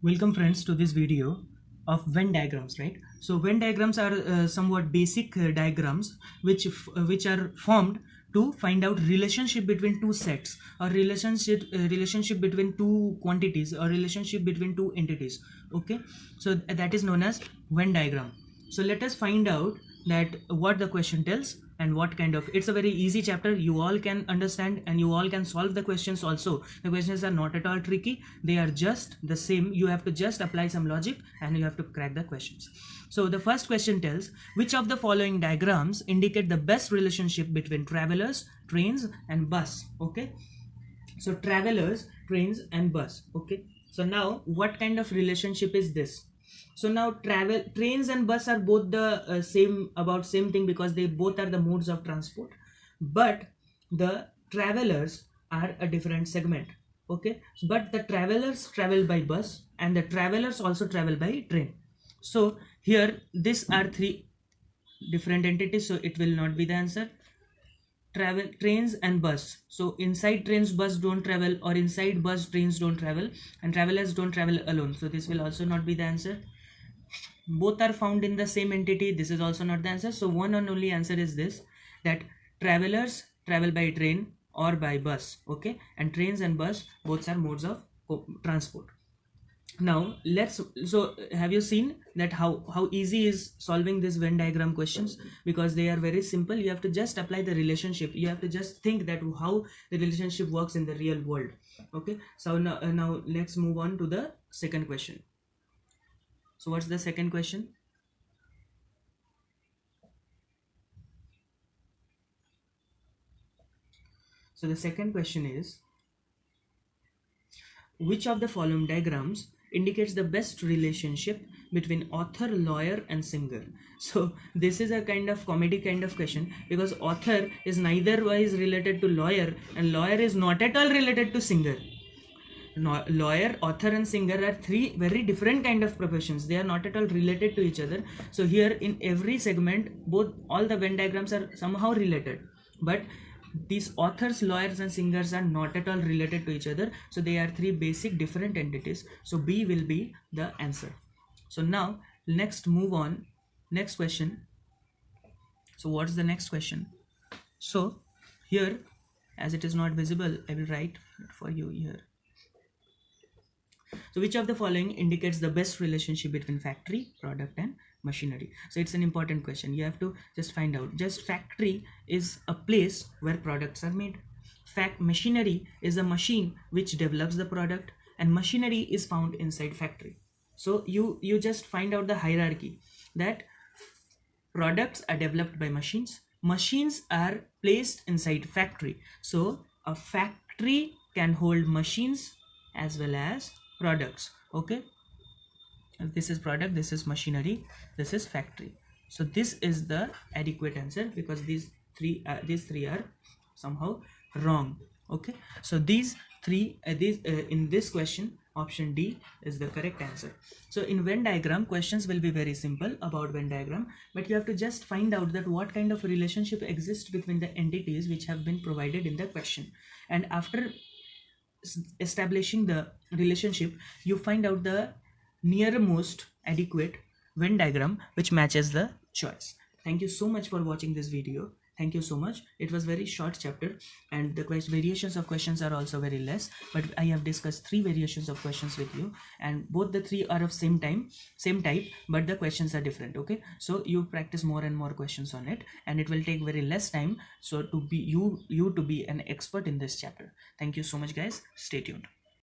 Welcome friends to this video of Venn diagrams, right? So Venn diagrams are somewhat basic diagrams which are formed to find out relationship between two sets or relationship between two quantities or relationship between two entities. Okay, so that is known as Venn diagram. So let us find out that what the question tells and what kind of. It's a very easy chapter, you all can understand and you all can solve the questions also. The questions are not at all tricky, they are just the same. You have to just apply some logic and you have to crack the questions. So the first question tells, which of the following diagrams indicate the best relationship between travelers, trains and bus? Okay, so travelers, trains and bus. Okay, so now what kind of relationship is this? So now trains and bus are both the same thing because they both are the modes of transport, but the travelers are a different segment. Okay, but the travelers travel by bus and the travelers also travel by train. So here these are three different entities, so it will not be the answer. Travel, trains and bus, so inside trains bus don't travel, or inside bus trains don't travel, and travelers don't travel alone, so this will also not be the answer. Both are found in the same entity, this is also not the answer. So one and only answer is this, that travelers travel by train or by bus. Okay, and trains and bus both are modes of transport. Now let's, so have you seen that how easy is solving this Venn diagram questions? Because they are very simple, you have to just apply the relationship, you have to just think that how the relationship works in the real world. Okay, so now let's move on to the second question. So what's the second question? So the second question is, which of the following diagrams indicates the best relationship between author, lawyer and singer? So this is a kind of comedy kind of question, because author is neither wise related to lawyer and lawyer is not at all related to singer. No, lawyer, author and singer are three very different kind of professions, they are not at all related to each other. So here in every segment both all the Venn diagrams are somehow related, but these authors, lawyers and singers are not at all related to each other, so they are three basic different entities, so B will be the answer. So now next move on, next question. So what's the next question? So here, as it is not visible, I will write for you here. So which of the following indicates the best relationship between factory, product and machinery? So it's an important question, you have to just find out. Just factory is a place where products are made. Machinery is a machine which develops the product, and machinery is found inside factory. So you just find out the hierarchy, that products are developed by machines, machines are placed inside factory. So a factory can hold machines as well as products. Okay, this is product, this is machinery, this is factory. So this is the adequate answer, because these three are somehow wrong. Okay, so these three in this question option D is the correct answer. So in Venn diagram questions will be very simple about Venn diagram, but you have to just find out that what kind of relationship exists between the entities which have been provided in the question, and after establishing the relationship you find out the nearmost adequate Venn diagram which matches the choice. Thank you so much for watching this video. Thank you so much. It was very short chapter and the variations of questions are also very less, but I have discussed three variations of questions with you, and both the three are of same type, but the questions are different. Okay, so you practice more and more questions on it, and it will take very less time, so to be you to be an expert in this chapter. Thank you so much guys, stay tuned.